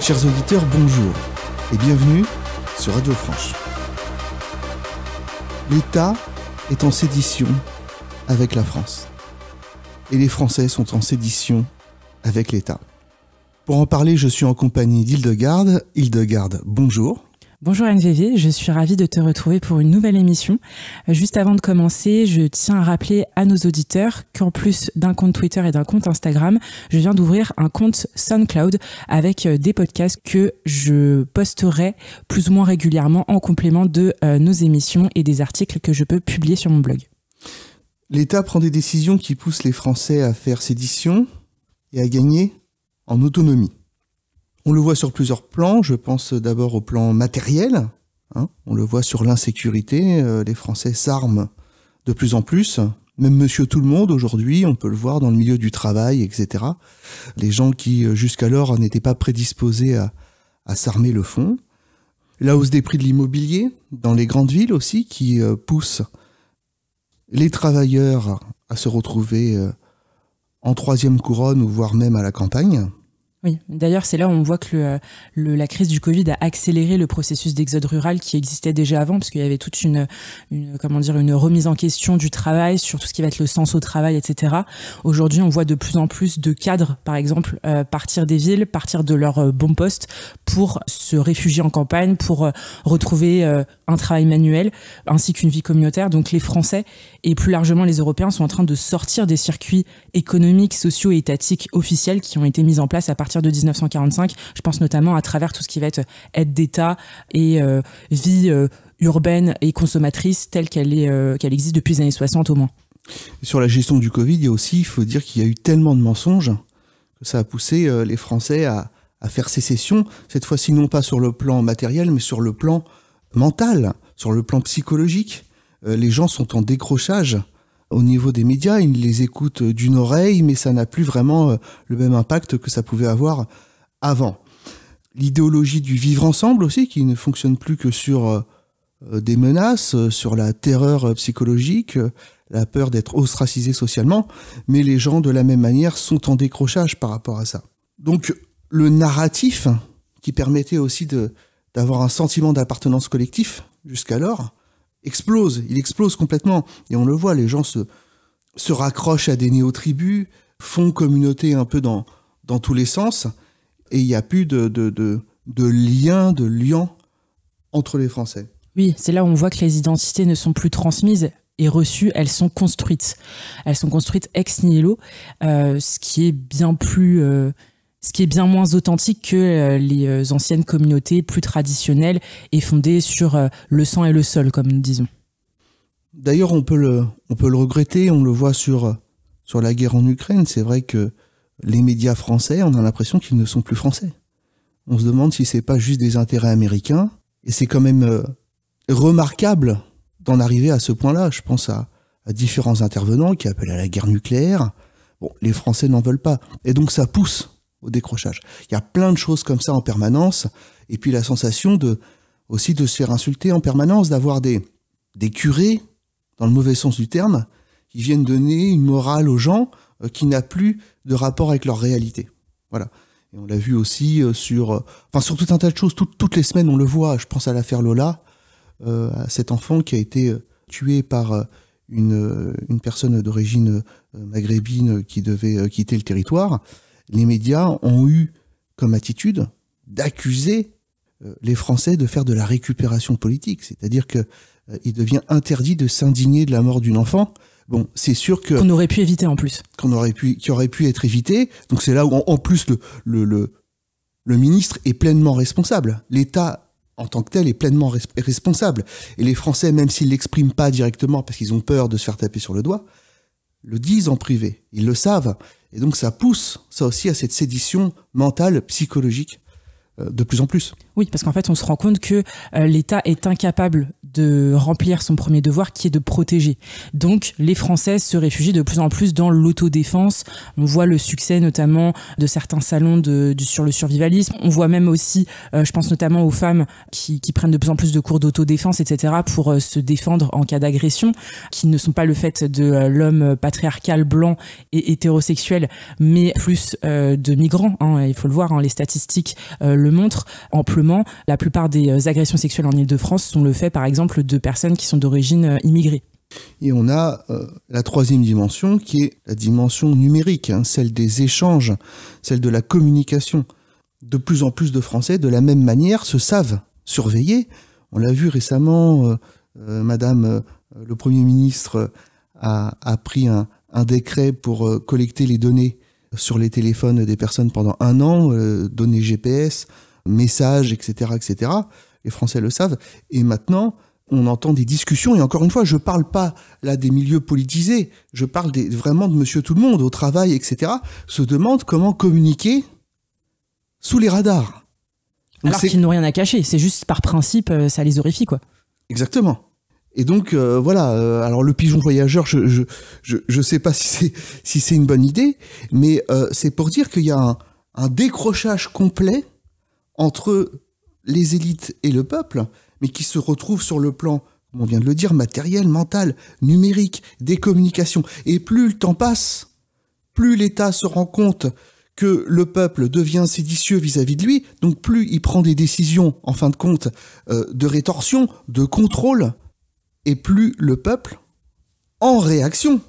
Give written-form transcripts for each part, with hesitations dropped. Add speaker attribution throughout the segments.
Speaker 1: Chers auditeurs, bonjour et bienvenue sur Radio Franche. L'État est en sédition avec la France. Et les Français sont en sédition avec l'État. Pour en parler, je suis en compagnie d'Hildegarde. Hildegarde, bonjour.
Speaker 2: Bonjour NVV, je suis ravie de te retrouver pour une nouvelle émission. Juste avant de commencer, je tiens à rappeler à nos auditeurs qu'en plus d'un compte Twitter et d'un compte Instagram, je viens d'ouvrir un compte SoundCloud avec des podcasts que je posterai plus ou moins régulièrement en complément de nos émissions et des articles que je peux publier sur mon blog.
Speaker 1: L'État prend des décisions qui poussent les Français à faire sédition et à gagner en autonomie. On le voit sur plusieurs plans, je pense d'abord au plan matériel, on le voit sur l'insécurité, les Français s'arment de plus en plus, même monsieur tout le monde aujourd'hui, on peut le voir dans le milieu du travail, etc. Les gens qui jusqu'alors n'étaient pas prédisposés à s'armer le font. La hausse des prix de l'immobilier, dans les grandes villes aussi, qui pousse les travailleurs à se retrouver en troisième couronne ou voire même à la campagne.
Speaker 2: Oui, d'ailleurs, c'est là où on voit que la crise du Covid a accéléré le processus d'exode rural qui existait déjà avant, parce qu'il y avait toute une remise en question du travail, sur tout ce qui va être le sens au travail, etc. Aujourd'hui, on voit de plus en plus de cadres, par exemple, partir des villes, partir de leur bon poste pour se réfugier en campagne, pour retrouver un travail manuel, ainsi qu'une vie communautaire. Donc les Français et plus largement les Européens sont en train de sortir des circuits économiques, sociaux et étatiques officiels qui ont été mis en place à partir de 1945. Je pense notamment à travers tout ce qui va être aide d'État et vie urbaine et consommatrice telle qu'elle existe depuis les années 60 au moins.
Speaker 1: Et sur la gestion du Covid, il faut dire qu'il y a eu tellement de mensonges que ça a poussé les Français à faire sécession, cette fois-ci non pas sur le plan matériel, mais sur le plan mental, sur le plan psychologique. Les gens sont en décrochage au niveau des médias, ils les écoutent d'une oreille, mais ça n'a plus vraiment le même impact que ça pouvait avoir avant. L'idéologie du vivre ensemble aussi, qui ne fonctionne plus que sur des menaces, sur la terreur psychologique, la peur d'être ostracisé socialement, mais les gens de la même manière sont en décrochage par rapport à ça. Donc le narratif, qui permettait aussi d'avoir un sentiment d'appartenance collectif jusqu'alors, il explose complètement. Et on le voit, les gens se raccrochent à des néo-tribus, font communauté un peu dans tous les sens, et il n'y a plus de lien entre les Français.
Speaker 2: Oui, c'est là où on voit que les identités ne sont plus transmises et reçues, elles sont construites. Elles sont construites ex nihilo, ce qui est bien moins authentique que les anciennes communautés plus traditionnelles et fondées sur le sang et le sol, comme nous disons.
Speaker 1: D'ailleurs, on peut le regretter, on le voit sur la guerre en Ukraine. C'est vrai que les médias français, on a l'impression qu'ils ne sont plus français. On se demande si c'est pas juste des intérêts américains. Et c'est quand même remarquable d'en arriver à ce point-là. Je pense à différents intervenants qui appellent à la guerre nucléaire. Bon, les Français n'en veulent pas. Et donc ça pousse au décrochage. Il y a plein de choses comme ça en permanence, et puis la sensation aussi de se faire insulter en permanence, d'avoir des curés, dans le mauvais sens du terme, qui viennent donner une morale aux gens qui n'a plus de rapport avec leur réalité. Voilà. Et on l'a vu aussi sur tout un tas de choses, toutes les semaines on le voit, je pense à l'affaire Lola, à cet enfant qui a été tué par une personne d'origine maghrébine qui devait quitter le territoire. Les médias ont eu comme attitude d'accuser les Français de faire de la récupération politique. C'est-à-dire qu'il devient interdit de s'indigner de la mort d'une enfant. Bon, c'est sûr qu'on
Speaker 2: aurait pu éviter en plus.
Speaker 1: Qui aurait pu être évité. Donc c'est là où, en plus, le ministre est pleinement responsable. L'État, en tant que tel, est pleinement responsable. Et les Français, même s'ils l'expriment pas directement parce qu'ils ont peur de se faire taper sur le doigt, le disent en privé. Ils le savent. Et donc ça pousse, ça aussi, à cette sédition mentale, psychologique, de plus en plus.
Speaker 2: Oui, parce qu'en fait, on se rend compte que l'État est incapable de remplir son premier devoir, qui est de protéger. Donc, les Français se réfugient de plus en plus dans l'autodéfense. On voit le succès notamment de certains salons sur le survivalisme. On voit même aussi, je pense notamment aux femmes qui prennent de plus en plus de cours d'autodéfense, etc., pour se défendre en cas d'agression, qui ne sont pas le fait de l'homme patriarcal, blanc et hétérosexuel, mais plus de migrants. Il faut le voir, les statistiques le montre amplement. La plupart des agressions sexuelles en Île-de-France sont le fait, par exemple, de personnes qui sont d'origine immigrée.
Speaker 1: Et on a la troisième dimension qui est la dimension numérique, celle des échanges, celle de la communication. De plus en plus de Français, de la même manière, se savent surveiller. On l'a vu récemment, Madame le Premier ministre a pris un décret pour collecter les données sur les téléphones des personnes pendant 1 an, données GPS, messages, etc., etc. Les Français le savent. Et maintenant, on entend des discussions, et encore une fois, je parle pas là des milieux politisés, je parle vraiment de monsieur tout le monde, au travail, etc., se demandent comment communiquer sous les radars. Donc
Speaker 2: alors qu'ils n'ont rien à cacher, c'est juste par principe, ça les horrifie, quoi.
Speaker 1: Exactement. Et donc, voilà, alors le pigeon voyageur, je sais pas si c'est une bonne idée, mais c'est pour dire qu'il y a un décrochage complet entre les élites et le peuple, mais qui se retrouve sur le plan, comme on vient de le dire, matériel, mental, numérique, des communications. Et plus le temps passe, plus l'État se rend compte que le peuple devient séditieux vis-à-vis de lui, donc plus il prend des décisions, en fin de compte, de rétorsion, de contrôle, et plus le peuple, en réaction,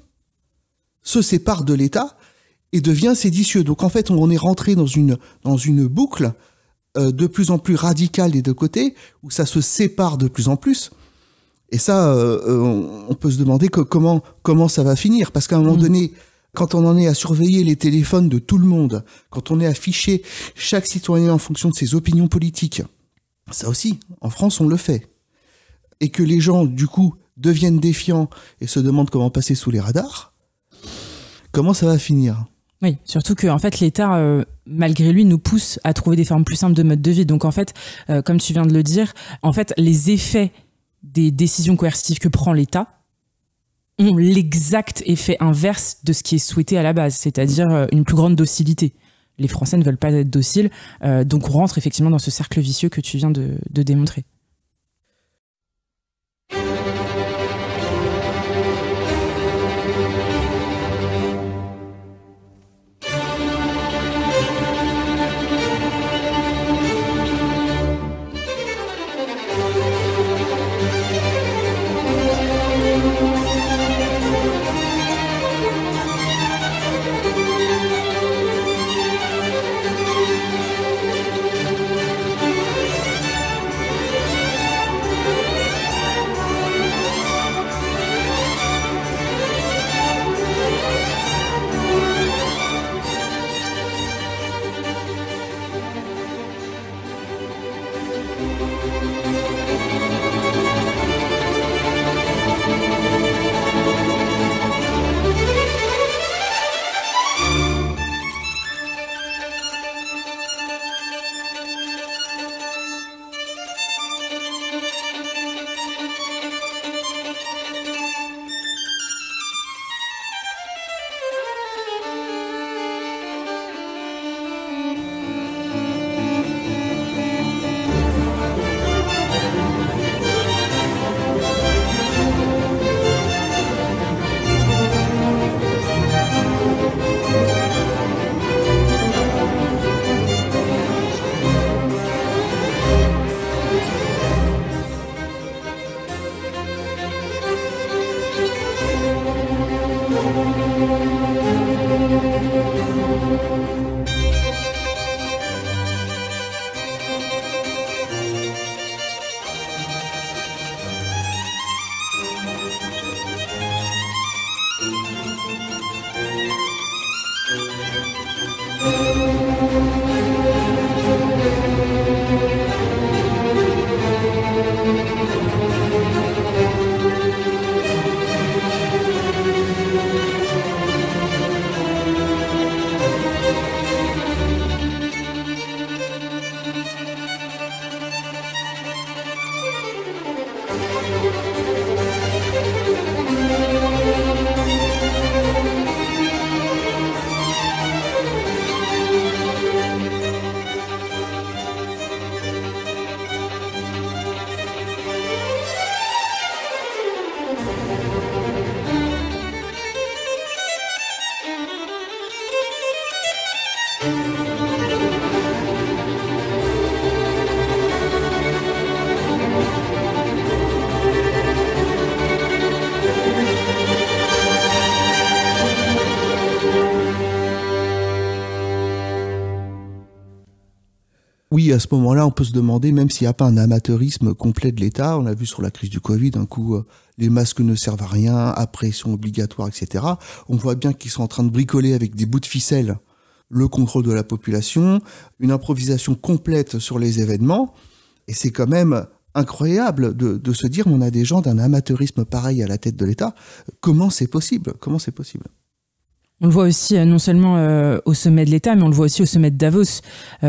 Speaker 1: se sépare de l'État et devient séditieux. Donc en fait, on est rentré dans une boucle de plus en plus radicale des deux côtés, où ça se sépare de plus en plus. Et ça, on peut se demander comment ça va finir. Parce qu'à un moment donné, quand on en est à surveiller les téléphones de tout le monde, quand on est à ficher chaque citoyen en fonction de ses opinions politiques, ça aussi, en France, on le fait. Et que les gens, du coup, deviennent défiants et se demandent comment passer sous les radars, comment ça va finir ?
Speaker 2: Oui, surtout que en fait, l'État, malgré lui, nous pousse à trouver des formes plus simples de mode de vie. Donc en fait, comme tu viens de le dire, en fait, les effets des décisions coercitives que prend l'État ont l'exact effet inverse de ce qui est souhaité à la base, c'est-à-dire une plus grande docilité. Les Français ne veulent pas être dociles, donc on rentre effectivement dans ce cercle vicieux que tu viens de démontrer.
Speaker 1: oui, à ce moment-là, on peut se demander, même s'il n'y a pas un amateurisme complet de l'État, on a vu sur la crise du Covid, un coup, les masques ne servent à rien, après ils sont obligatoires, etc. On voit bien qu'ils sont en train de bricoler avec des bouts de ficelle le contrôle de la population, une improvisation complète sur les événements, et c'est quand même incroyable de se dire, on a des gens d'un amateurisme pareil à la tête de l'État. Comment c'est possible? Comment c'est possible?
Speaker 2: On le voit aussi non seulement au sommet de l'État, mais on le voit aussi au sommet de Davos.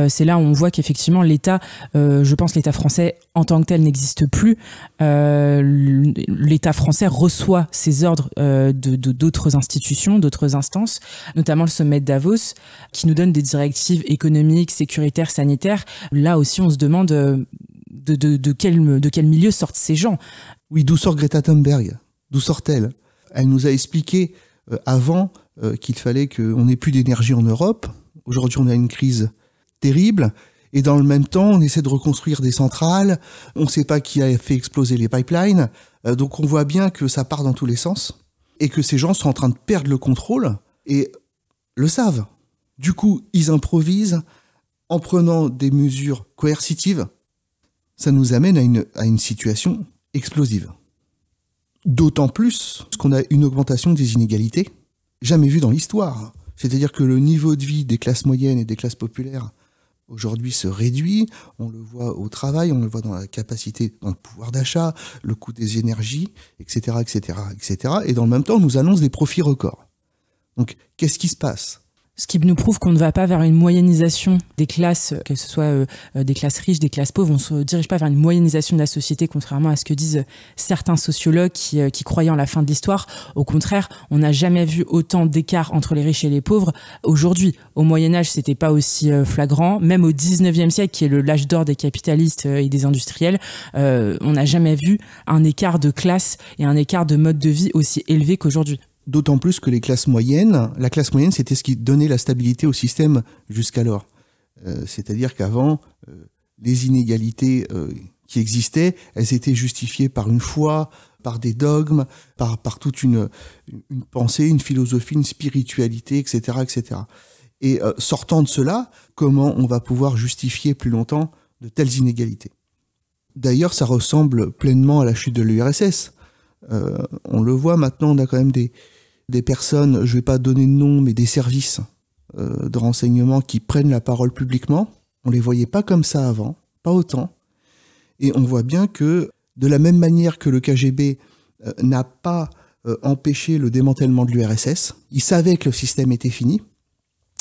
Speaker 2: C'est là où on voit qu'effectivement l'État, je pense l'État français en tant que tel n'existe plus. L'État français reçoit ses ordres d'autres institutions, d'autres instances, notamment le sommet de Davos, qui nous donne des directives économiques, sécuritaires, sanitaires. Là aussi, on se demande de quel milieu sortent ces gens.
Speaker 1: Oui, d'où sort Greta Thunberg? D'où sort-elle? Elle nous a expliqué avant qu'il fallait qu'on n'ait plus d'énergie en Europe. Aujourd'hui, on a une crise terrible. Et dans le même temps, on essaie de reconstruire des centrales. On ne sait pas qui a fait exploser les pipelines. Donc on voit bien que ça part dans tous les sens. Et que ces gens sont en train de perdre le contrôle et le savent. Du coup, ils improvisent en prenant des mesures coercitives. Ça nous amène à une situation explosive. D'autant plus qu'on a une augmentation des inégalités jamais vue dans l'histoire. C'est-à-dire que le niveau de vie des classes moyennes et des classes populaires aujourd'hui se réduit. On le voit au travail, on le voit dans la capacité, dans le pouvoir d'achat, le coût des énergies, etc., etc., etc. Et dans le même temps, on nous annonce des profits records. Donc, qu'est-ce qui se passe ?
Speaker 2: Ce qui nous prouve qu'on ne va pas vers une moyennisation des classes, que ce soit des classes riches, des classes pauvres. On ne se dirige pas vers une moyennisation de la société, contrairement à ce que disent certains sociologues qui croyaient en la fin de l'histoire. Au contraire, on n'a jamais vu autant d'écart entre les riches et les pauvres. Aujourd'hui, au Moyen-Âge, c'était pas aussi flagrant. Même au 19e siècle, qui est l'âge d'or des capitalistes et des industriels, on n'a jamais vu un écart de classe et un écart de mode de vie aussi élevé qu'aujourd'hui.
Speaker 1: D'autant plus que la classe moyenne, c'était ce qui donnait la stabilité au système jusqu'alors. C'est-à-dire qu'avant, les inégalités qui existaient, elles étaient justifiées par une foi, par des dogmes, par toute une pensée, une philosophie, une spiritualité, etc., etc. Et sortant de cela, comment on va pouvoir justifier plus longtemps de telles inégalités? D'ailleurs, ça ressemble pleinement à la chute de l'URSS. On le voit maintenant, on a quand même des personnes, je ne vais pas donner de nom, mais des services de renseignement qui prennent la parole publiquement. On ne les voyait pas comme ça avant, pas autant. Et on voit bien que, de la même manière que le KGB n'a pas empêché le démantèlement de l'URSS, ils savaient que le système était fini,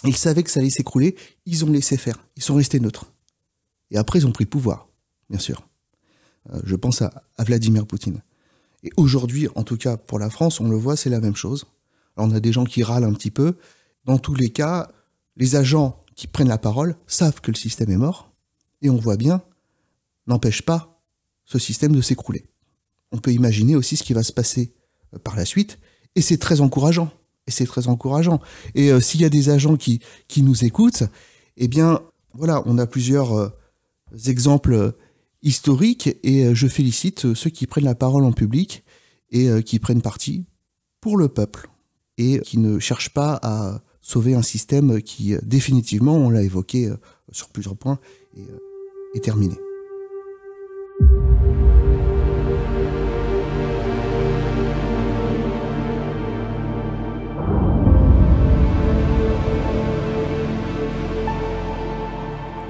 Speaker 1: ils savaient que ça allait s'écrouler, ils ont laissé faire, ils sont restés neutres. Et après, ils ont pris le pouvoir, bien sûr. Je pense à Vladimir Poutine. Et aujourd'hui, en tout cas pour la France, on le voit, c'est la même chose. Alors on a des gens qui râlent un petit peu. Dans tous les cas, les agents qui prennent la parole savent que le système est mort. Et on voit bien, n'empêche pas ce système de s'écrouler. On peut imaginer aussi ce qui va se passer par la suite. Et c'est très encourageant. Et s'il y a des agents qui nous écoutent, eh bien, voilà, on a plusieurs exemples historiques et je félicite ceux qui prennent la parole en public et qui prennent parti pour le peuple et qui ne cherchent pas à sauver un système qui définitivement, on l'a évoqué sur plusieurs points, est terminé.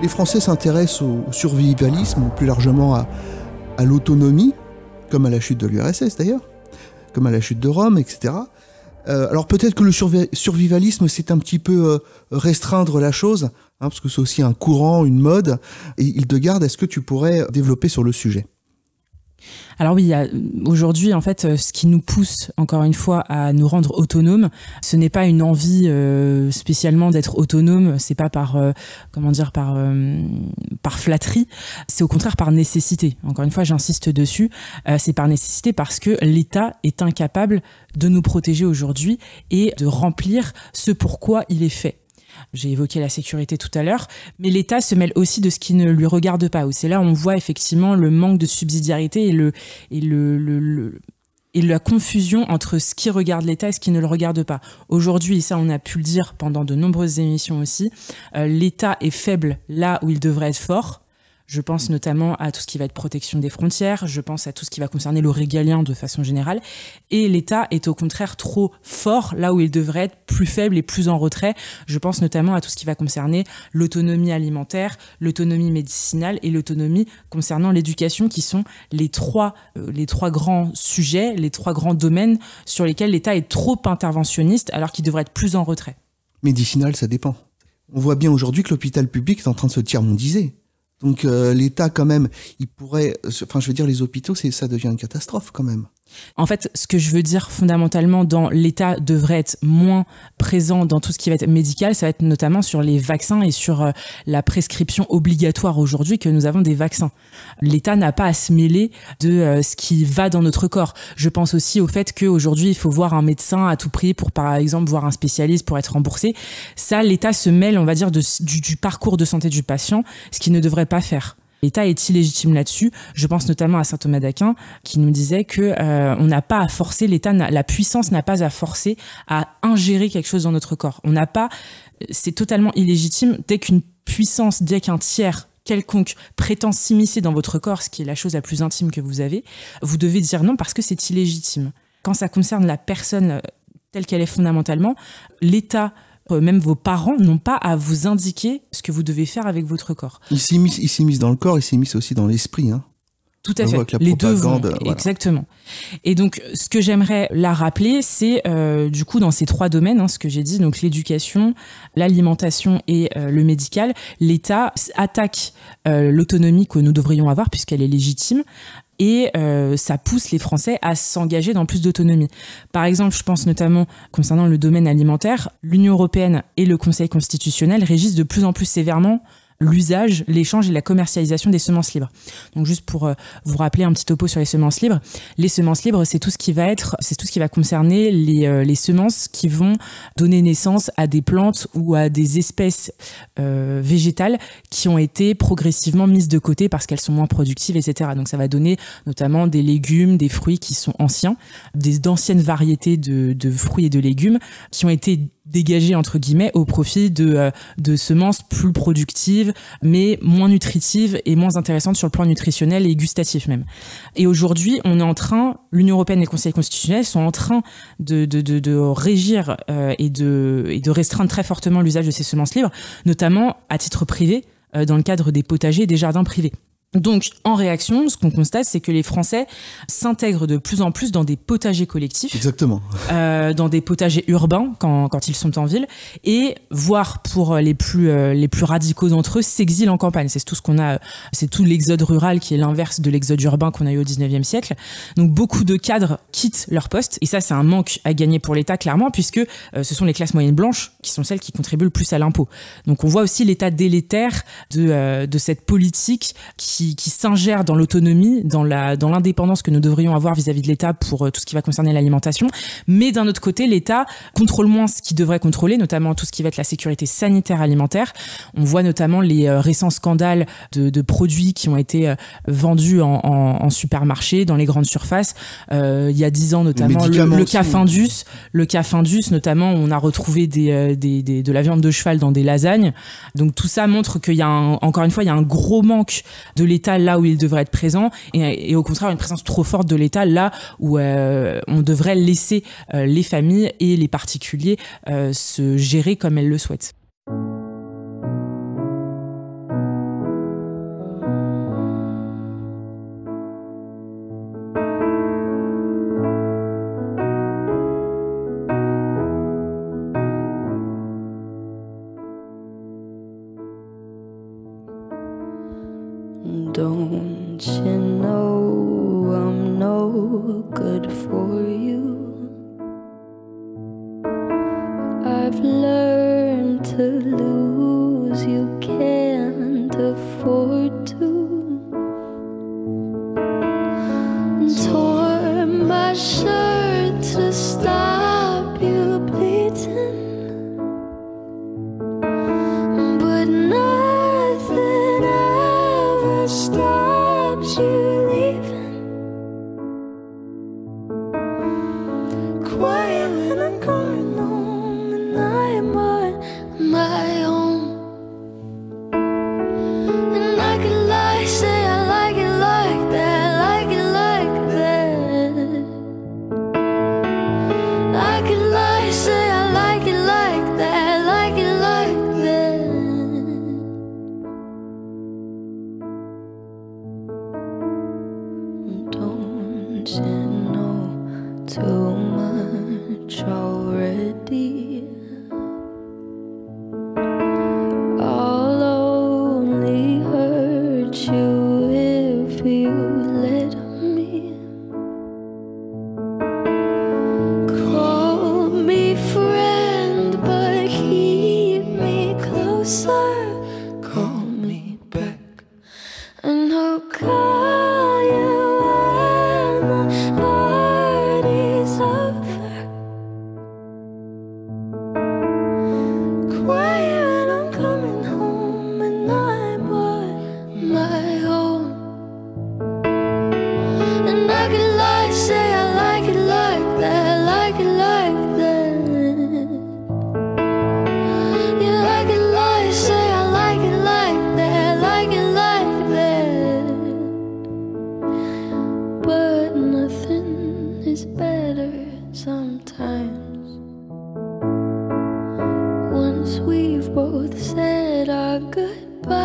Speaker 1: Les Français s'intéressent au survivalisme, ou plus largement à l'autonomie, comme à la chute de l'URSS d'ailleurs, comme à la chute de Rome, etc. Alors peut-être que le survivalisme, c'est un petit peu restreindre la chose, parce que c'est aussi un courant, une mode. Et Hildegarde, est-ce que tu pourrais développer sur le sujet ?
Speaker 2: Alors oui, aujourd'hui, en fait, ce qui nous pousse, encore une fois, à nous rendre autonomes, ce n'est pas une envie spécialement d'être autonome, c'est pas par flatterie, c'est au contraire par nécessité. Encore une fois, j'insiste dessus, c'est par nécessité parce que l'État est incapable de nous protéger aujourd'hui et de remplir ce pourquoi il est fait. J'ai évoqué la sécurité tout à l'heure, mais l'État se mêle aussi de ce qui ne lui regarde pas. C'est là où on voit effectivement le manque de subsidiarité et et la confusion entre ce qui regarde l'État et ce qui ne le regarde pas. Aujourd'hui, ça on a pu le dire pendant de nombreuses émissions aussi, l'État est faible là où il devrait être fort. Je pense notamment à tout ce qui va être protection des frontières, je pense à tout ce qui va concerner le régalien de façon générale. Et l'État est au contraire trop fort là où il devrait être plus faible et plus en retrait. Je pense notamment à tout ce qui va concerner l'autonomie alimentaire, l'autonomie médicinale et l'autonomie concernant l'éducation, qui sont les trois grands sujets, les trois grands domaines sur lesquels l'État est trop interventionniste alors qu'il devrait être plus en retrait.
Speaker 1: Médicinal, ça dépend. On voit bien aujourd'hui que l'hôpital public est en train de se tiers-mondiser. Donc l'État quand même, il pourrait, enfin je veux dire les hôpitaux, ça devient une catastrophe quand même.
Speaker 2: En fait, ce que je veux dire fondamentalement dans l'État devrait être moins présent dans tout ce qui va être médical, ça va être notamment sur les vaccins et sur la prescription obligatoire aujourd'hui que nous avons des vaccins. L'État n'a pas à se mêler de ce qui va dans notre corps. Je pense aussi au fait qu'aujourd'hui, il faut voir un médecin à tout prix pour, par exemple, voir un spécialiste pour être remboursé. Ça, l'État se mêle, on va dire, du parcours de santé du patient, ce qu'il ne devrait pas faire. L'État est illégitime là-dessus. Je pense notamment à saint Thomas d'Aquin qui nous disait que on n'a pas à forcer, la puissance n'a pas à forcer à ingérer quelque chose dans notre corps. On n'a pas, c'est totalement illégitime dès qu'un tiers quelconque prétend s'immiscer dans votre corps, ce qui est la chose la plus intime que vous avez, vous devez dire non parce que c'est illégitime. Quand ça concerne la personne telle qu'elle est fondamentalement, l'État, même vos parents n'ont pas à vous indiquer ce que vous devez faire avec votre corps.
Speaker 1: Ils s'immiscent dans le corps, ils s'immiscent aussi dans l'esprit. Hein.
Speaker 2: Tout à fait. Les deux vont, voilà. Exactement. Et donc, ce que j'aimerais là rappeler, c'est du coup dans ces trois domaines, ce que j'ai dit, donc l'éducation, l'alimentation et le médical, l'État attaque l'autonomie que nous devrions avoir puisqu'elle est légitime. Et ça pousse les Français à s'engager dans plus d'autonomie. Par exemple, je pense notamment concernant le domaine alimentaire, l'Union européenne et le Conseil constitutionnel régissent de plus en plus sévèrement l'usage, l'échange et la commercialisation des semences libres. Donc juste pour vous rappeler un petit topo sur les semences libres, les semences libres, c'est tout ce qui va concerner les semences qui vont donner naissance à des plantes ou à des espèces végétales qui ont été progressivement mises de côté parce qu'elles sont moins productives, etc. Donc ça va donner notamment des légumes, des fruits qui sont anciens, d'anciennes variétés de fruits et de légumes qui ont été dégagées entre guillemets au profit de semences plus productives mais moins nutritives et moins intéressantes sur le plan nutritionnel et gustatif même. Et aujourd'hui, l'Union européenne et le Conseil constitutionnel sont en train de régir et de restreindre très fortement l'usage de ces semences libres, notamment à titre privé dans le cadre des potagers et des jardins privés. Donc, en réaction, ce qu'on constate, c'est que les Français s'intègrent de plus en plus dans des potagers collectifs.
Speaker 1: Exactement.
Speaker 2: Dans des potagers urbains quand ils sont en ville, et voire pour les plus radicaux d'entre eux, s'exilent en campagne. C'est tout ce qu'on a, c'est tout l'exode rural qui est l'inverse de l'exode urbain qu'on a eu au 19e siècle. Donc, beaucoup de cadres quittent leur poste, et ça, c'est un manque à gagner pour l'État, clairement, puisque ce sont les classes moyennes blanches qui sont celles qui contribuent le plus à l'impôt. Donc, on voit aussi l'état délétère de cette politique qui s'ingère dans l'autonomie, dans l'indépendance que nous devrions avoir vis-à-vis de l'État pour tout ce qui va concerner l'alimentation. Mais d'un autre côté, l'État contrôle moins ce qu'il devrait contrôler, notamment tout ce qui va être la sécurité sanitaire alimentaire. On voit notamment les récents scandales de produits qui ont été vendus en supermarché, dans les grandes surfaces. Il y a 10 ans notamment, le cas Findus. Le cas Findus, notamment, on a retrouvé de la viande de cheval dans des lasagnes. Donc tout ça montre qu'il y a encore une fois, il y a un gros manque de l'État là où il devrait être présent et au contraire une présence trop forte de l'État là où on devrait laisser les familles et les particuliers se gérer comme elles le souhaitent.
Speaker 3: Don't you know I'm no good for you? I've learned to lose, you can't afford to. Tore my shirt to stop you bleeding, but nothing ever stops you leaving. to know too much already. I'll only hurt you if you let me. Call me friend, but keep me closer. Call me back, and I'll call you when the party's over. Quiet, I'm coming home, and I'm on my own. And I could lie, say I like it like that, like it like that. Yeah, I could lie, say I like it like that, like it like that. But nothing is better sometimes. Once we've both said our goodbyes,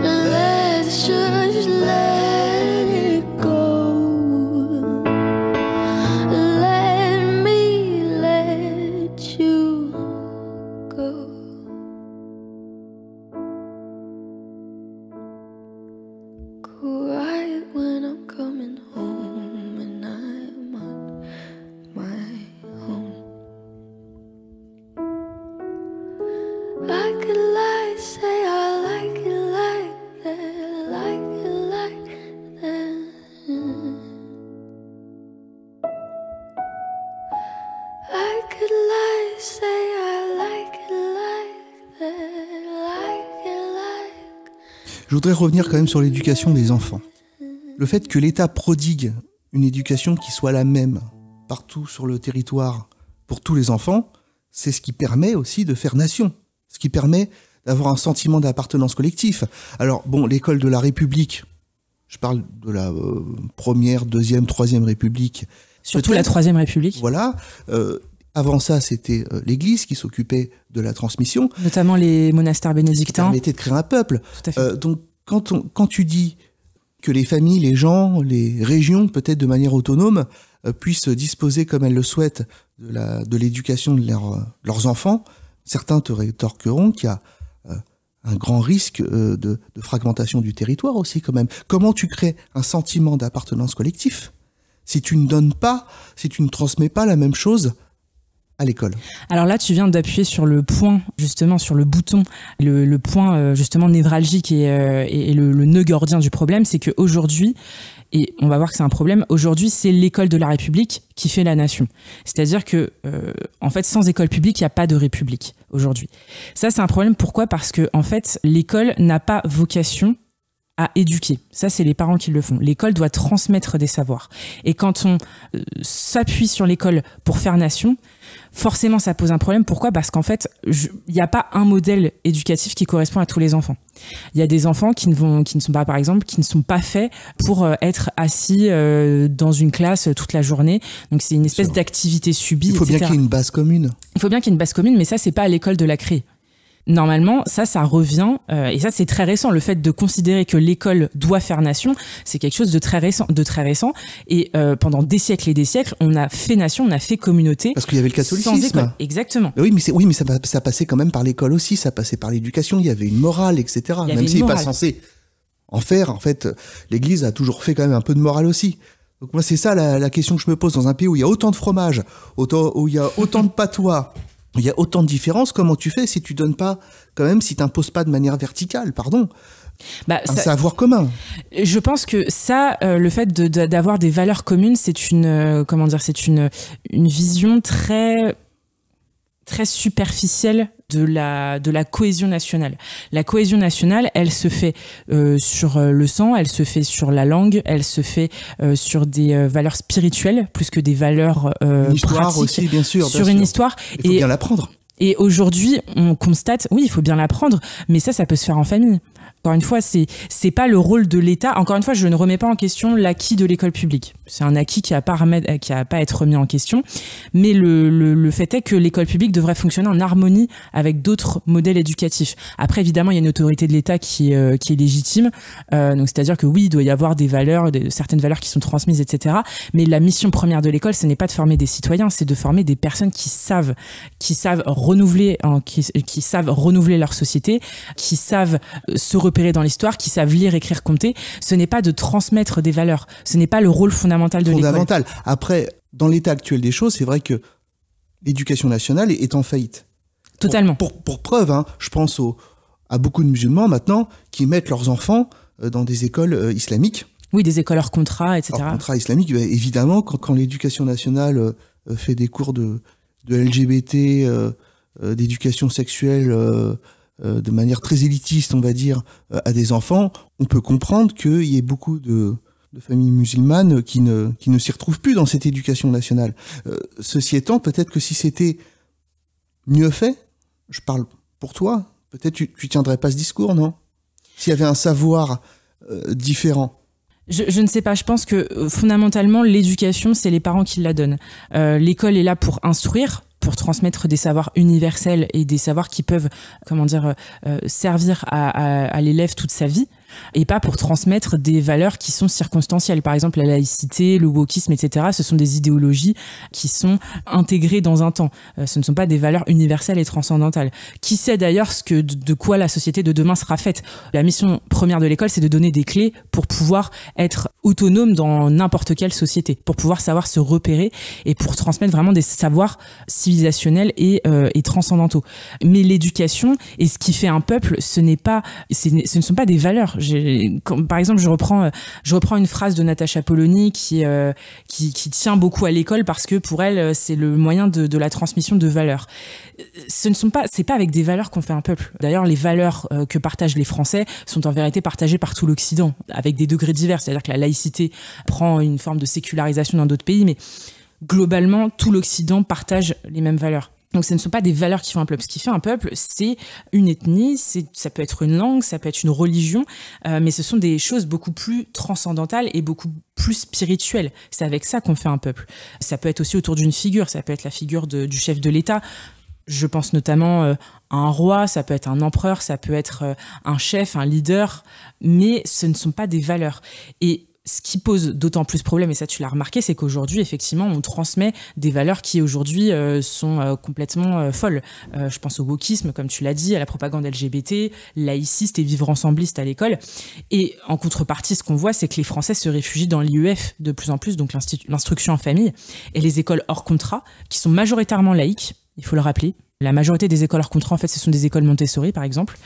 Speaker 3: let's just let it go. Let me let you go. Quiet when I'm coming home, and I'm on my own. I could lie, say I like it like that, like it like that. I could lie, say I like it like that, like it like.
Speaker 1: Je voudrais revenir quand même sur l'éducation des enfants. Le fait que l'État prodigue une éducation qui soit la même partout sur le territoire pour tous les enfants, c'est ce qui permet aussi de faire nation, ce qui permet d'avoir un sentiment d'appartenance collectif. Alors bon, l'école de la République, je parle de la première, deuxième, troisième République.
Speaker 2: Surtout la Troisième République.
Speaker 1: Voilà. Avant ça, c'était l'Église qui s'occupait de la transmission.
Speaker 2: Notamment les monastères bénédictins.
Speaker 1: Qui permettait de créer un peuple.
Speaker 2: Tout à fait.
Speaker 1: Donc quand tu dis que les familles, les gens, les régions, peut-être de manière autonome, puissent disposer comme elles le souhaitent de l'éducation de leurs enfants, certains te rétorqueront qu'il y a un grand risque de fragmentation du territoire aussi quand même. Comment tu crées un sentiment d'appartenance collectif si tu ne donnes pas, si tu ne transmets pas la même chose à l'école?
Speaker 2: Alors là, tu viens d'appuyer sur le point, justement, sur le bouton, le point justement névralgique et le nœud gordien du problème, c'est qu'aujourd'hui, et on va voir que c'est un problème, aujourd'hui, c'est l'école de la République qui fait la nation. C'est-à-dire que, en fait, sans école publique, il n'y a pas de République aujourd'hui. Ça, c'est un problème. Pourquoi ? Parce que, en fait, l'école n'a pas vocation à éduquer. Ça, c'est les parents qui le font. L'école doit transmettre des savoirs. Et quand on s'appuie sur l'école pour faire nation, forcément, ça pose un problème. Pourquoi ? Parce qu'en fait, il n'y a pas un modèle éducatif qui correspond à tous les enfants. Il y a des enfants qui ne sont pas, par exemple, qui ne sont pas faits pour être assis dans une classe toute la journée. Donc, c'est une espèce d'activité subie,
Speaker 1: Il faut bien qu'il y ait une base commune.
Speaker 2: Il faut bien qu'il y ait une base commune, mais ça, c'est pas à l'école de la créer. Normalement, ça revient, et ça c'est très récent. Le fait de considérer que l'école doit faire nation, c'est quelque chose de très récent. Et pendant des siècles et des siècles, on a fait nation, on a fait communauté.
Speaker 1: Parce qu'il y avait le catholicisme.
Speaker 2: Sans école, exactement.
Speaker 1: Oui, mais ça passait quand même par l'école aussi, ça passait par l'éducation. Il y avait une morale, etc. Même s'il n'est pas censé en faire, en fait, l'Église a toujours fait quand même un peu de morale aussi. Donc moi, c'est ça la question que je me pose dans un pays où il y a autant de fromage, où il y a autant de patois. Il y a autant de différences, comment tu fais si tu donnes pas, quand même, si tu n'imposes pas de manière verticale, un savoir commun.
Speaker 2: Je pense que ça, le fait d'avoir des valeurs communes, c'est une vision très, très superficielle de la cohésion nationale. La cohésion nationale, elle se fait sur le sang, elle se fait sur la langue, elle se fait sur des valeurs spirituelles plus que des valeurs
Speaker 1: une histoire
Speaker 2: pratiques,
Speaker 1: aussi, bien sûr.
Speaker 2: Sur une histoire.
Speaker 1: Il faut bien l'apprendre.
Speaker 2: Et aujourd'hui, on constate, oui, il faut bien l'apprendre, mais ça peut se faire en famille. Encore une fois, c'est pas le rôle de l'État. Encore une fois, je ne remets pas en question l'acquis de l'école publique. C'est un acquis qui a pas à être remis en question. Mais le fait est que l'école publique devrait fonctionner en harmonie avec d'autres modèles éducatifs. Après, évidemment, il y a une autorité de l'État qui est légitime. Donc, c'est-à-dire que oui, il doit y avoir des valeurs, certaines valeurs qui sont transmises, etc. Mais la mission première de l'école, ce n'est pas de former des citoyens, c'est de former des personnes qui savent renouveler leur société, qui savent se repérer dans l'histoire, qui savent lire, écrire, compter. Ce n'est pas de transmettre des valeurs. Ce n'est pas le rôle fondamental de l'école.
Speaker 1: Après, dans l'état actuel des choses, c'est vrai que l'éducation nationale est en faillite.
Speaker 2: Totalement.
Speaker 1: Pour preuve, hein, je pense à beaucoup de musulmans maintenant qui mettent leurs enfants dans des écoles islamiques.
Speaker 2: Oui, des écoles hors contrat, etc.
Speaker 1: Hors contrat islamique, évidemment, quand l'éducation nationale fait des cours de LGBT, d'éducation sexuelle de manière très élitiste, on va dire, à des enfants, on peut comprendre qu'il y ait beaucoup de familles musulmanes qui ne s'y retrouvent plus dans cette éducation nationale. Ceci étant, peut-être que si c'était mieux fait, je parle pour toi, peut-être tu tiendrais pas ce discours, non? S'il y avait un savoir différent.
Speaker 2: Je ne sais pas, je pense que fondamentalement, l'éducation, c'est les parents qui la donnent. L'école est là pour instruire, pour transmettre des savoirs universels et des savoirs qui peuvent, servir à l'élève toute sa vie, et pas pour transmettre des valeurs qui sont circonstancielles. Par exemple, la laïcité, le wokisme, etc. Ce sont des idéologies qui sont intégrées dans un temps. Ce ne sont pas des valeurs universelles et transcendantales. Qui sait d'ailleurs de quoi la société de demain sera faite? La mission première de l'école, c'est de donner des clés pour pouvoir être autonome dans n'importe quelle société, pour pouvoir savoir se repérer et pour transmettre vraiment des savoirs civilisationnels et transcendantaux. Mais l'éducation et ce qui fait un peuple, ce ne sont pas des valeurs. Par exemple, je reprends une phrase de Natacha Polony qui tient beaucoup à l'école parce que pour elle, c'est le moyen de la transmission de valeurs. C'est pas avec des valeurs qu'on fait un peuple. D'ailleurs, les valeurs que partagent les Français sont en vérité partagées par tout l'Occident, avec des degrés divers. C'est-à-dire que la laïcité prend une forme de sécularisation dans d'autres pays, mais globalement, tout l'Occident partage les mêmes valeurs. Donc ce ne sont pas des valeurs qui font un peuple. Ce qui fait un peuple, c'est une ethnie, ça peut être une langue, ça peut être une religion, mais ce sont des choses beaucoup plus transcendantales et beaucoup plus spirituelles. C'est avec ça qu'on fait un peuple. Ça peut être aussi autour d'une figure, ça peut être la figure du chef de l'État. Je pense notamment à un roi, ça peut être un empereur, ça peut être un chef, un leader, mais ce ne sont pas des valeurs. Et ce qui pose d'autant plus problème, et ça tu l'as remarqué, c'est qu'aujourd'hui, effectivement, on transmet des valeurs qui aujourd'hui sont complètement folles. Je pense au wokisme, comme tu l'as dit, à la propagande LGBT, laïciste et vivre ensembliste à l'école. Et en contrepartie, ce qu'on voit, c'est que les Français se réfugient dans l'IEF de plus en plus, donc l'instruction en famille, et les écoles hors contrat, qui sont majoritairement laïques, il faut le rappeler. La majorité des écoles hors contrat, en fait, ce sont des écoles Montessori, par exemple.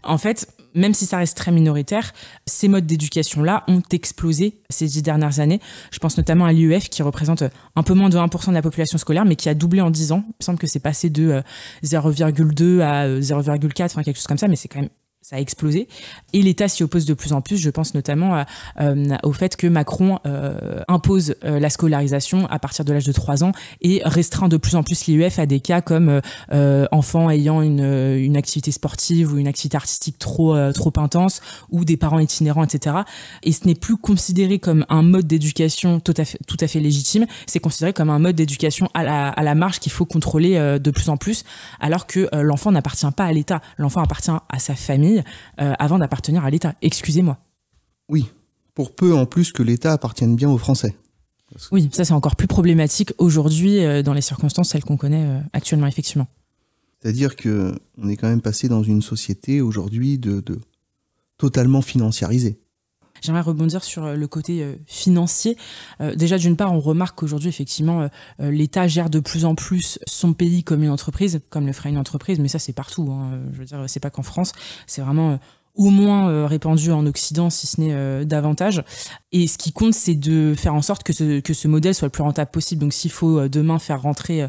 Speaker 2: En fait, même si ça reste très minoritaire, ces modes d'éducation-là ont explosé ces 10 dernières années. Je pense notamment à l'IEF, qui représente un peu moins de 1% de la population scolaire, mais qui a doublé en 10 ans. Il me semble que c'est passé de 0,2 à 0,4, enfin quelque chose comme ça, mais c'est quand même... ça a explosé. Et l'État s'y oppose de plus en plus. Je pense notamment au fait que Macron impose la scolarisation à partir de l'âge de 3 ans et restreint de plus en plus l'IEF à des cas comme enfants ayant une activité sportive ou une activité artistique trop intense, ou des parents itinérants, etc. Et ce n'est plus considéré comme un mode d'éducation tout à fait légitime, c'est considéré comme un mode d'éducation à la marge qu'il faut contrôler de plus en plus, alors que l'enfant n'appartient pas à l'État, l'enfant appartient à sa famille avant d'appartenir à l'État. Excusez-moi.
Speaker 1: Oui, pour peu en plus que l'État appartienne bien aux Français.
Speaker 2: Oui, ça c'est encore plus problématique aujourd'hui dans les circonstances celles qu'on connaît actuellement, effectivement.
Speaker 1: C'est-à-dire qu'on est quand même passé dans une société aujourd'hui de totalement financiarisée.
Speaker 2: J'aimerais rebondir sur le côté financier. Déjà, d'une part, on remarque qu'aujourd'hui, effectivement, l'État gère de plus en plus son pays comme une entreprise, comme le ferait une entreprise, mais ça, c'est partout. Hein. Je veux dire, c'est pas qu'en France, c'est vraiment au moins répandu en Occident, si ce n'est davantage. Et ce qui compte, c'est de faire en sorte que ce modèle soit le plus rentable possible. Donc, s'il faut demain faire rentrer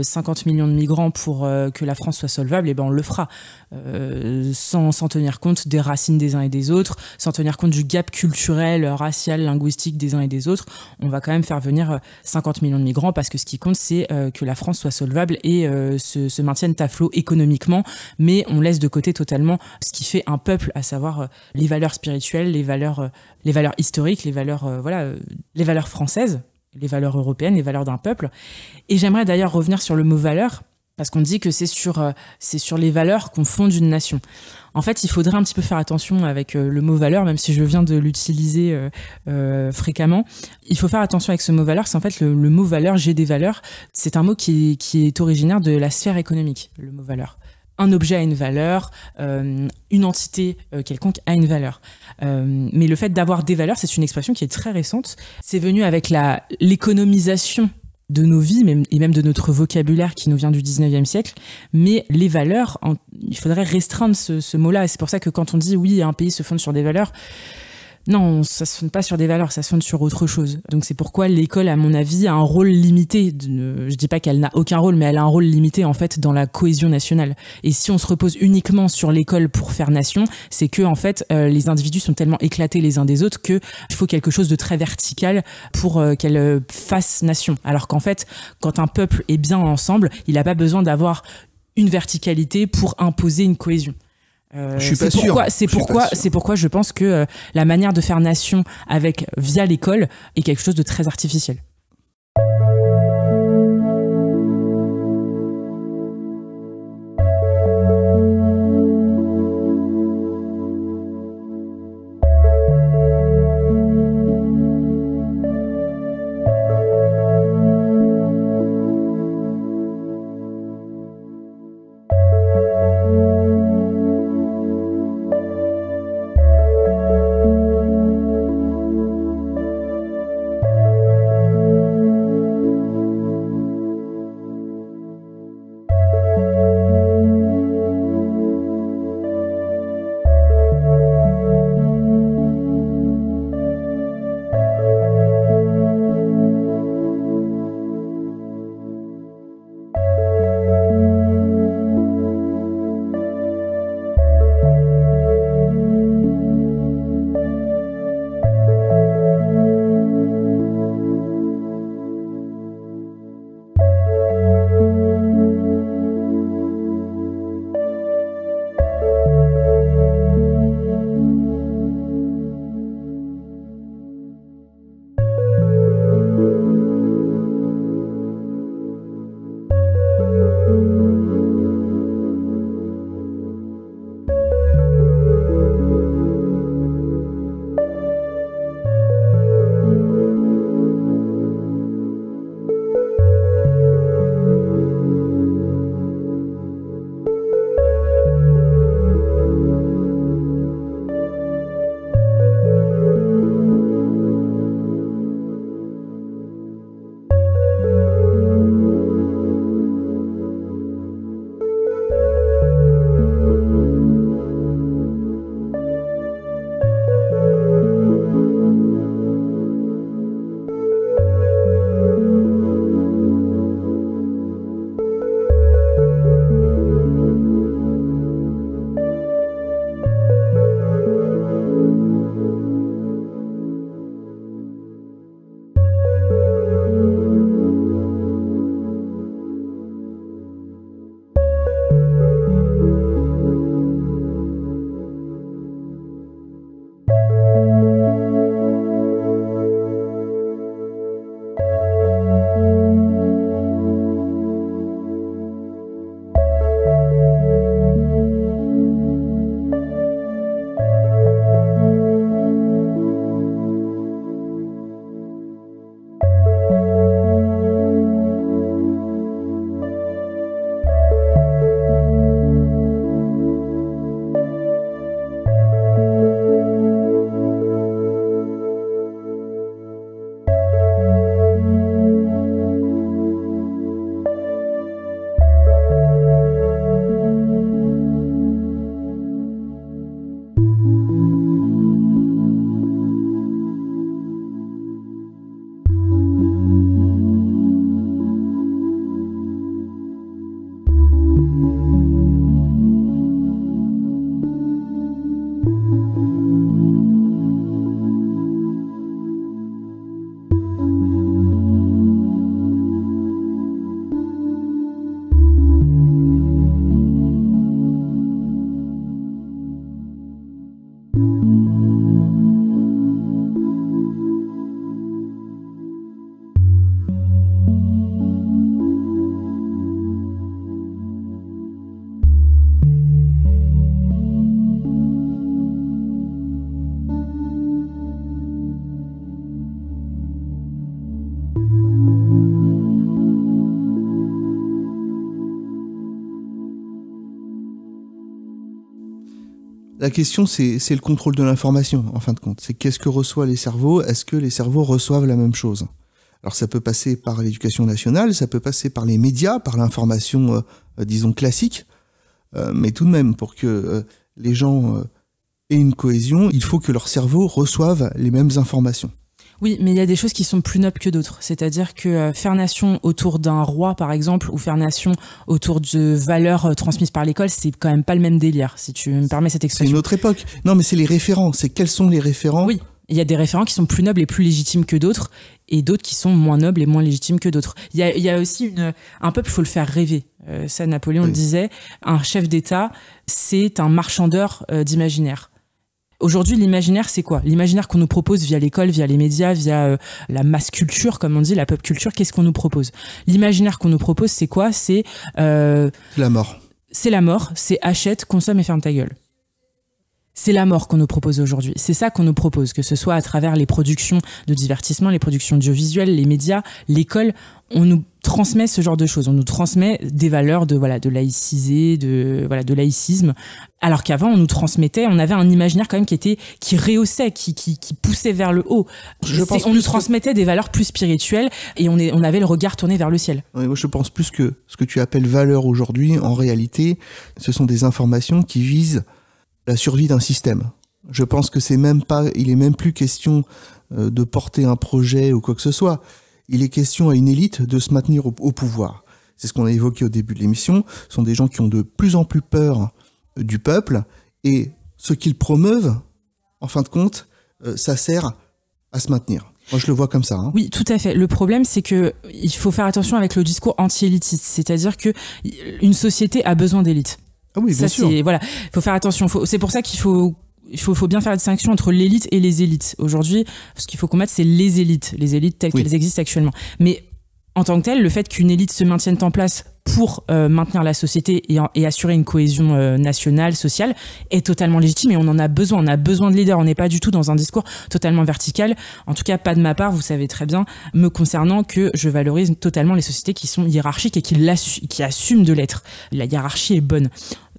Speaker 2: 50 millions de migrants pour que la France soit solvable, eh ben on le fera. Sans tenir compte des racines des uns et des autres, sans tenir compte du gap culturel, racial, linguistique des uns et des autres. On va quand même faire venir 50 millions de migrants parce que ce qui compte, c'est que la France soit solvable et se maintienne à flot économiquement. Mais on laisse de côté totalement ce qui fait un peuple, à savoir les valeurs spirituelles, les valeurs historiques, les valeurs françaises, les valeurs européennes, les valeurs d'un peuple. Et j'aimerais d'ailleurs revenir sur le mot valeur, parce qu'on dit que c'est sur les valeurs qu'on fonde une nation. En fait, il faudrait un petit peu faire attention avec le mot valeur, même si je viens de l'utiliser fréquemment. Il faut faire attention avec ce mot valeur, c'est en fait le mot valeur, j'ai des valeurs, c'est un mot qui est originaire de la sphère économique, le mot valeur. Un objet a une valeur, une entité quelconque a une valeur. Mais le fait d'avoir des valeurs, c'est une expression qui est très récente. C'est venu avec l'économisation de nos vies et même de notre vocabulaire qui nous vient du 19e siècle. Mais les valeurs, il faudrait restreindre ce mot-là. Et c'est pour ça que quand on dit oui, un pays se fonde sur des valeurs, non, ça se fonde pas sur des valeurs, ça se fonde sur autre chose. Donc c'est pourquoi l'école, à mon avis, a un rôle limité. Je dis pas qu'elle n'a aucun rôle, mais elle a un rôle limité en fait dans la cohésion nationale. Et si on se repose uniquement sur l'école pour faire nation, c'est que en fait les individus sont tellement éclatés les uns des autres qu'il faut quelque chose de très vertical pour qu'elle fasse nation. Alors qu'en fait, quand un peuple est bien ensemble, il n'a pas besoin d'avoir une verticalité pour imposer une cohésion.
Speaker 1: Je suis pas sûr.
Speaker 2: C'est pourquoi je pense que la manière de faire nation via l'école est quelque chose de très artificiel.
Speaker 1: La question, c'est le contrôle de l'information, en fin de compte. C'est qu'est-ce que reçoivent les cerveaux? Est-ce que les cerveaux reçoivent la même chose? Alors ça peut passer par l'éducation nationale, ça peut passer par les médias, par l'information, disons, classique. Mais tout de même, pour que les gens aient une cohésion, il faut que leur cerveau reçoive les mêmes informations.
Speaker 2: Oui, mais il y a des choses qui sont plus nobles que d'autres. C'est-à-dire que faire nation autour d'un roi, par exemple, ou faire nation autour de valeurs transmises par l'école, c'est quand même pas le même délire, si tu me permets cette expression.
Speaker 1: C'est une autre époque. Non, mais c'est les référents. C'est quels sont les référents?
Speaker 2: Oui, il y a des référents qui sont plus nobles et plus légitimes que d'autres, et d'autres qui sont moins nobles et moins légitimes que d'autres. Il y a aussi un peuple, il faut le faire rêver. Ça, Napoléon le disait, un chef d'État, c'est un marchandeur d'imaginaire. Aujourd'hui, l'imaginaire, c'est quoi? L'imaginaire qu'on nous propose via l'école, via les médias, via la mass culture, comme on dit, la pop culture, qu'est-ce qu'on nous propose? L'imaginaire qu'on nous propose, c'est quoi? C'est
Speaker 1: la mort.
Speaker 2: C'est la mort, c'est achète, consomme et ferme ta gueule. C'est la mort qu'on nous propose aujourd'hui. C'est ça qu'on nous propose, que ce soit à travers les productions de divertissement, les productions audiovisuelles, les médias, l'école. On nous transmet ce genre de choses. On nous transmet des valeurs de laïciser, de laïcisme. Alors qu'avant, on nous transmettait, on avait un imaginaire quand même qui rehaussait, qui poussait vers le haut. On nous transmettait des valeurs plus spirituelles et on avait le regard tourné vers le ciel.
Speaker 1: Oui, moi je pense plus que ce que tu appelles valeur aujourd'hui, en réalité, ce sont des informations qui visent la survie d'un système. Je pense que il est même plus question de porter un projet ou quoi que ce soit. Il est question à une élite de se maintenir au pouvoir. C'est ce qu'on a évoqué au début de l'émission. Ce sont des gens qui ont de plus en plus peur du peuple et ce qu'ils promeuvent, en fin de compte, ça sert à se maintenir. Moi, je le vois comme ça. Hein.
Speaker 2: Oui, tout à fait. Le problème, c'est que il faut faire attention avec le discours anti-élitiste. C'est-à-dire que une société a besoin d'élites.
Speaker 1: Ah oui, bien sûr.
Speaker 2: Voilà, faut faire attention. C'est pour ça qu'il faut bien faire la distinction entre l'élite et les élites. Aujourd'hui, ce qu'il faut combattre, c'est les élites telles qu'elles existent actuellement. Mais en tant que telles, le fait qu'une élite se maintienne en place pour maintenir la société et assurer une cohésion nationale, sociale, est totalement légitime et on en a besoin. On a besoin de leaders. On n'est pas du tout dans un discours totalement vertical. En tout cas, pas de ma part, vous savez très bien, me concernant, que je valorise totalement les sociétés qui sont hiérarchiques et qui assument de l'être. La hiérarchie est bonne.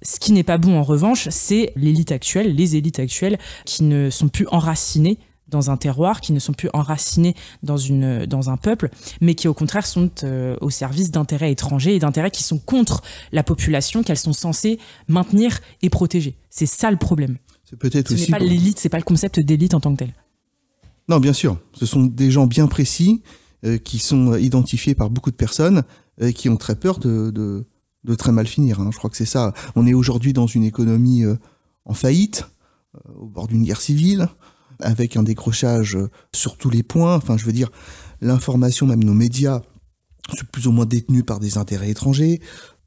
Speaker 2: Ce qui n'est pas bon, en revanche, c'est les élites actuelles qui ne sont plus enracinées dans un terroir, qui ne sont plus enracinées dans un peuple, mais qui au contraire sont au service d'intérêts étrangers et d'intérêts qui sont contre la population qu'elles sont censées maintenir et protéger. C'est ça le problème.
Speaker 1: C'est peut-être aussi.
Speaker 2: Ce n'est pas l'élite, c'est pas le concept d'élite en tant que tel.
Speaker 1: Non, bien sûr. Ce sont des gens bien précis qui sont identifiés par beaucoup de personnes qui ont très peur de très mal finir. Hein. Je crois que c'est ça. On est aujourd'hui dans une économie en faillite, au bord d'une guerre civile, avec un décrochage sur tous les points. Enfin, je veux dire, l'information, même nos médias, sont plus ou moins détenus par des intérêts étrangers.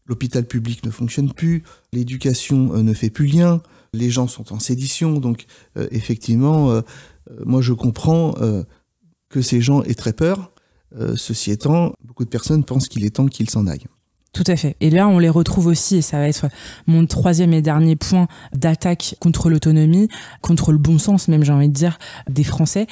Speaker 1: L'hôpital public ne fonctionne plus. L'éducation ne fait plus lien. Les gens sont en sédition. Donc, effectivement, moi, je comprends que ces gens aient très peur. Ceci étant, beaucoup de personnes pensent qu'il est temps qu'ils s'en aillent.
Speaker 2: Tout à fait. Et là, on les retrouve aussi, et ça va être mon troisième et dernier point d'attaque contre l'autonomie, contre le bon sens même, j'ai envie de dire, des Français.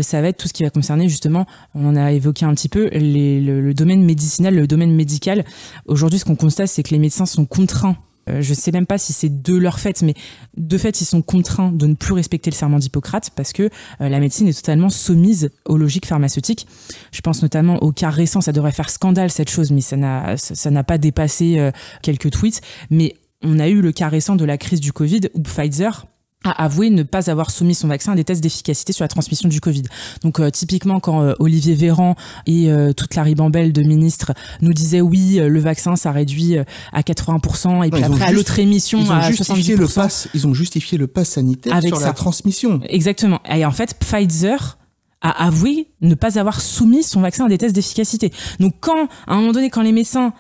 Speaker 2: Ça va être tout ce qui va concerner justement, on en a évoqué un petit peu, le domaine médicinal, le domaine médical. Aujourd'hui, ce qu'on constate, c'est que les médecins sont contraints. Je sais même pas si c'est de leur fait, mais de fait, ils sont contraints de ne plus respecter le serment d'Hippocrate parce que la médecine est totalement soumise aux logiques pharmaceutiques. Je pense notamment au cas récent, ça devrait faire scandale cette chose, mais ça n'a pas dépassé quelques tweets. Mais on a eu le cas récent de la crise du Covid où Pfizer a avoué ne pas avoir soumis son vaccin à des tests d'efficacité sur la transmission du Covid. Donc typiquement quand Olivier Véran et toute la ribambelle de ministres nous disaient oui, le vaccin ça réduit à 80% et puis après à l'autre émission à 70%.
Speaker 1: Ils ont justifié le pass sanitaire avec sur la transmission.
Speaker 2: Exactement. Et en fait, Pfizer a avoué ne pas avoir soumis son vaccin à des tests d'efficacité. Donc quand, à un moment donné, quand les médecins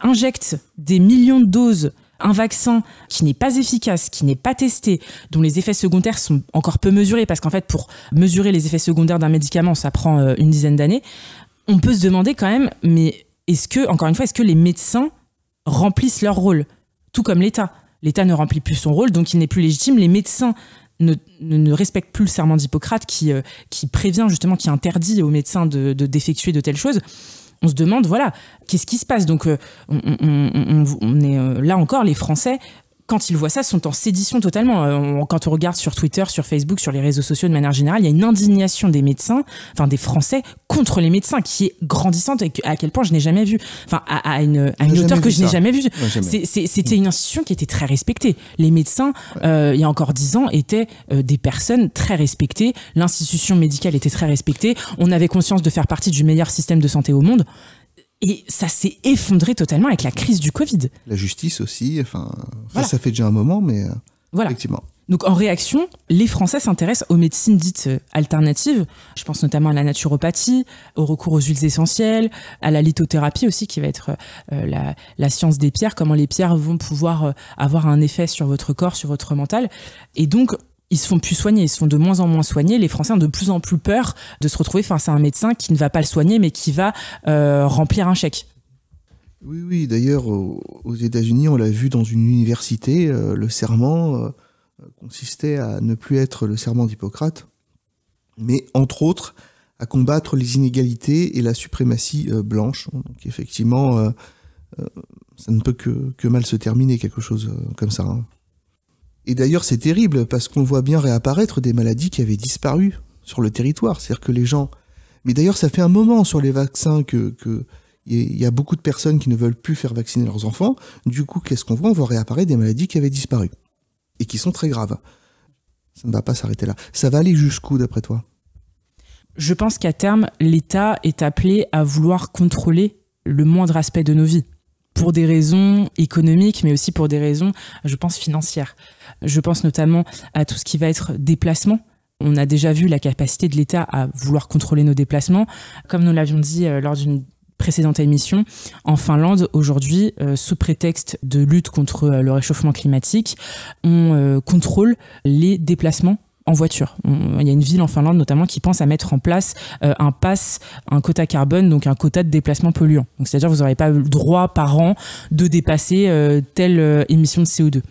Speaker 2: injectent des millions de doses un vaccin qui n'est pas efficace, qui n'est pas testé, dont les effets secondaires sont encore peu mesurés, parce qu'en fait, pour mesurer les effets secondaires d'un médicament, ça prend une dizaine d'années, on peut se demander quand même, mais est-ce que les médecins remplissent leur rôle? Tout comme l'État. L'État ne remplit plus son rôle, donc il n'est plus légitime. Les médecins ne respectent plus le serment d'Hippocrate qui prévient justement, qui interdit aux médecins d'effectuer de telles choses. On se demande, voilà, qu'est-ce qui se passe? Donc, on est là encore, les Français quand ils voient ça, sont en sédition totalement. Quand on regarde sur Twitter, sur Facebook, sur les réseaux sociaux de manière générale, il y a une indignation des médecins, enfin des Français, contre les médecins qui est grandissante et à quel point je n'ai jamais vu, enfin à une hauteur que je n'ai jamais vue. C'était une institution qui était très respectée. Les médecins, il y a encore 10 ans, étaient des personnes très respectées. L'institution médicale était très respectée. On avait conscience de faire partie du meilleur système de santé au monde. Et ça s'est effondré totalement avec la crise du Covid.
Speaker 1: La justice aussi, enfin, voilà. Ça fait déjà un moment, mais
Speaker 2: voilà.
Speaker 1: Effectivement.
Speaker 2: Donc en réaction, les Français s'intéressent aux médecines dites alternatives. Je pense notamment à la naturopathie, au recours aux huiles essentielles, à la lithothérapie aussi, qui va être la science des pierres, comment les pierres vont pouvoir avoir un effet sur votre corps, sur votre mental. Et donc, ils se font plus soigner, ils se font de moins en moins soigner. Les Français ont de plus en plus peur de se retrouver face à un médecin qui ne va pas le soigner, mais qui va remplir un chèque.
Speaker 1: Oui. D'ailleurs, aux États-Unis, on l'a vu dans une université, le serment consistait à ne plus être le serment d'Hippocrate, mais entre autres à combattre les inégalités et la suprématie blanche. Donc effectivement, ça ne peut que mal se terminer, quelque chose comme ça. Hein. Et d'ailleurs, c'est terrible parce qu'on voit bien réapparaître des maladies qui avaient disparu sur le territoire. C'est-à-dire que les gens... Mais d'ailleurs, ça fait un moment sur les vaccins que y a beaucoup de personnes qui ne veulent plus faire vacciner leurs enfants. Du coup, qu'est-ce qu'on voit ? On voit réapparaître des maladies qui avaient disparu et qui sont très graves. Ça ne va pas s'arrêter là. Ça va aller jusqu'où, d'après toi ?
Speaker 2: Je pense qu'à terme, l'État est appelé à vouloir contrôler le moindre aspect de nos vies. Pour des raisons économiques, mais aussi pour des raisons, je pense, financières. Je pense notamment à tout ce qui va être déplacement. On a déjà vu la capacité de l'État à vouloir contrôler nos déplacements. Comme nous l'avions dit lors d'une précédente émission, en Finlande, aujourd'hui, sous prétexte de lutte contre le réchauffement climatique, on contrôle les déplacements en voiture. Il y a une ville en Finlande notamment qui pense à mettre en place un quota carbone, donc un quota de déplacement polluant. Donc c'est-à-dire que vous n'aurez pas le droit par an de dépasser telle émission de CO2.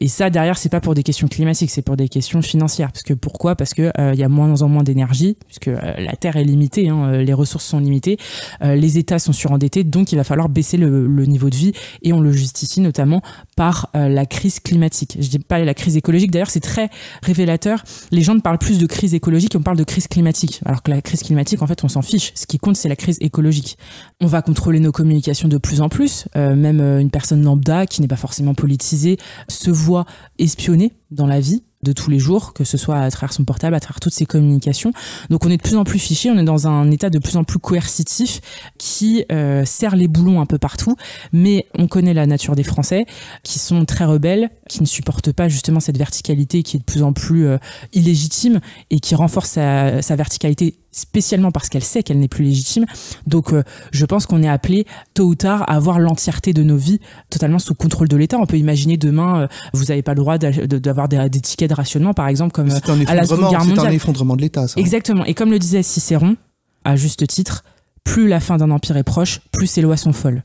Speaker 2: Et ça, derrière, c'est pas pour des questions climatiques, c'est pour des questions financières. Pourquoi ? Parce que y a moins en moins d'énergie, puisque la Terre est limitée, les ressources sont limitées, les États sont surendettés, donc il va falloir baisser le niveau de vie, et on le justifie notamment par la crise climatique. Je dis pas la crise écologique, d'ailleurs c'est très révélateur. Les gens ne parlent plus de crise écologique, on parle de crise climatique. Alors que la crise climatique, en fait, on s'en fiche. Ce qui compte, c'est la crise écologique. On va contrôler nos communications de plus en plus. Même une personne lambda, qui n'est pas forcément politisée, se voit espionnée dans la vie de tous les jours, que ce soit à travers son portable, à travers toutes ses communications. Donc on est de plus en plus fiché, on est dans un état de plus en plus coercitif qui serre les boulons un peu partout, mais on connaît la nature des Français qui sont très rebelles, qui ne supportent pas justement cette verticalité qui est de plus en plus illégitime et qui renforce sa verticalité spécialement parce qu'elle sait qu'elle n'est plus légitime. Donc je pense qu'on est appelé tôt ou tard à avoir l'entièreté de nos vies totalement sous contrôle de l'État. On peut imaginer demain, vous n'avez pas le droit d'avoir des tickets de rationnement, par exemple, comme à la Seconde Guerre mondiale.
Speaker 1: C'est un effondrement de l'État, ça.
Speaker 2: Exactement. Et comme le disait Cicéron, à juste titre, plus la fin d'un empire est proche, plus ses lois sont folles.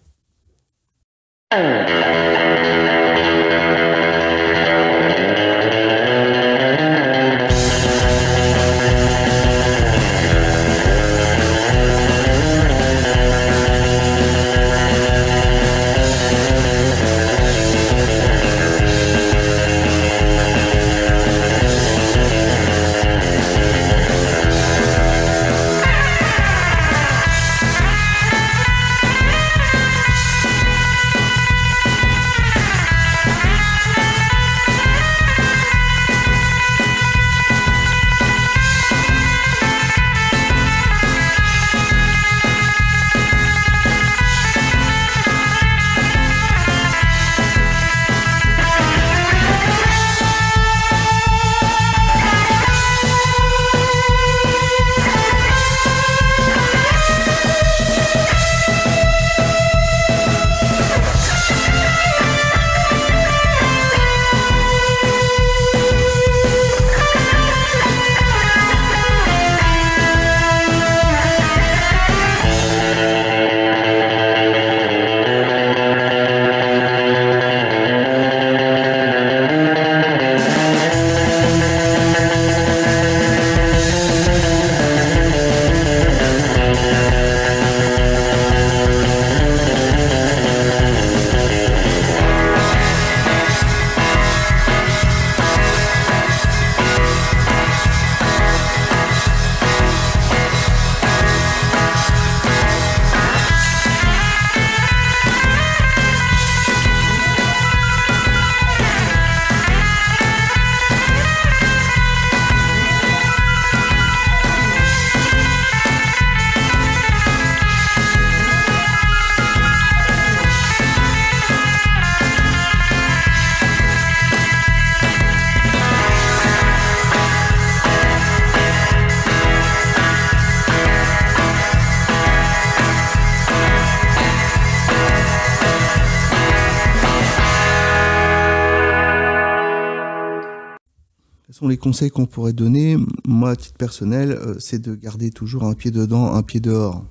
Speaker 1: Quels sont les conseils qu'on pourrait donner? Moi, à titre personnel, c'est de garder toujours un pied dedans, un pied dehors.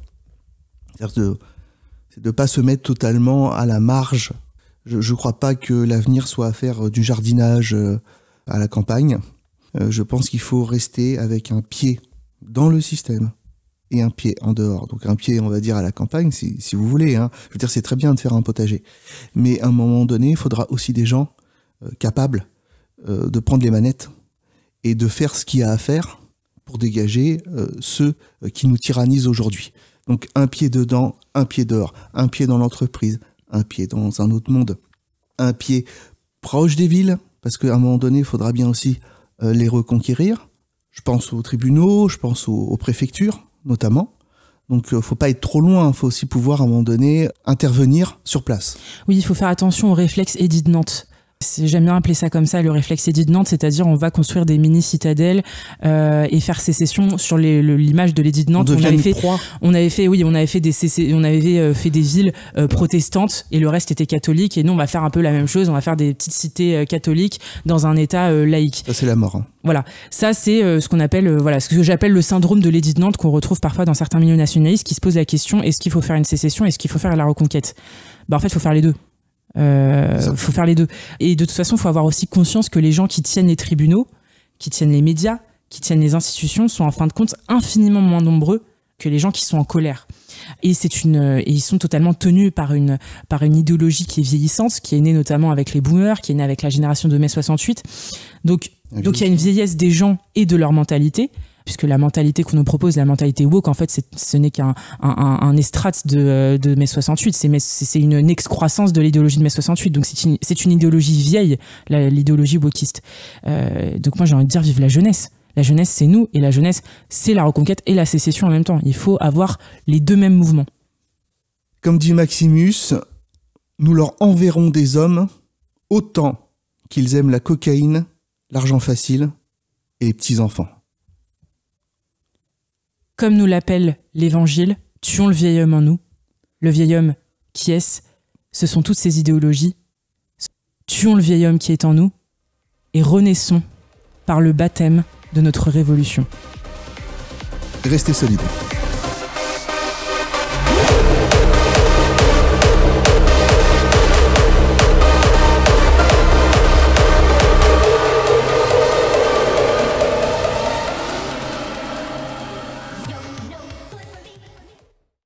Speaker 1: C'est de pas se mettre totalement à la marge. Je crois pas que l'avenir soit à faire du jardinage à la campagne. Je pense qu'il faut rester avec un pied dans le système et un pied en dehors. Donc un pied, on va dire, à la campagne, si vous voulez. Hein. Je veux dire, c'est très bien de faire un potager. Mais à un moment donné, il faudra aussi des gens capables de prendre les manettes et de faire ce qu'il y a à faire pour dégager ceux qui nous tyrannisent aujourd'hui. Donc un pied dedans, un pied dehors, un pied dans l'entreprise, un pied dans un autre monde, un pied proche des villes, parce qu'à un moment donné, il faudra bien aussi les reconquérir. Je pense aux tribunaux, je pense aux préfectures, notamment. Donc, faut pas être trop loin, il faut aussi pouvoir, à un moment donné, intervenir sur place.
Speaker 2: Oui, il faut faire attention au réflexe Édith de Nantes. J'aime bien appeler ça comme ça, le réflexe Édith de Nantes, c'est-à-dire on va construire des mini-citadelles et faire sécession sur l'image de l'édit de Nantes. On avait fait des villes protestantes et le reste était catholique, et nous on va faire un peu la même chose, on va faire des petites cités catholiques dans un état laïque.
Speaker 1: Ça c'est la mort. Hein.
Speaker 2: Voilà, ça c'est ce qu'on appelle ce que j'appelle le syndrome de l'édit de Nantes, qu'on retrouve parfois dans certains milieux nationalistes, qui se posent la question: est-ce qu'il faut faire une sécession, est-ce qu'il faut faire la reconquête? En fait, il faut faire les deux. Faut faire les deux. Et de toute façon, il faut avoir aussi conscience que les gens qui tiennent les tribunaux, qui tiennent les médias, qui tiennent les institutions sont en fin de compte infiniment moins nombreux que les gens qui sont en colère. Et ils sont totalement tenus par une idéologie qui est vieillissante, qui est née notamment avec les boomers, qui est née avec la génération de mai 68. Donc il y a une vieillesse des gens et de leur mentalité, puisque la mentalité qu'on nous propose, la mentalité woke, en fait, ce n'est qu'un estrate de mai 68. C'est une excroissance de l'idéologie de mai 68. Donc c'est une idéologie vieille, l'idéologie wokiste. Donc moi j'ai envie de dire, vive la jeunesse. La jeunesse, c'est nous, et la jeunesse, c'est la reconquête et la sécession en même temps. Il faut avoir les deux mêmes mouvements.
Speaker 1: Comme dit Maximus, nous leur enverrons des hommes autant qu'ils aiment la cocaïne, l'argent facile et les petits-enfants.
Speaker 2: Comme nous l'appelle l'Évangile, tuons le vieil homme en nous. Le vieil homme, qui est-ce? Ce sont toutes ces idéologies. Tuons le vieil homme qui est en nous et renaissons par le baptême de notre révolution.
Speaker 1: Restez solides.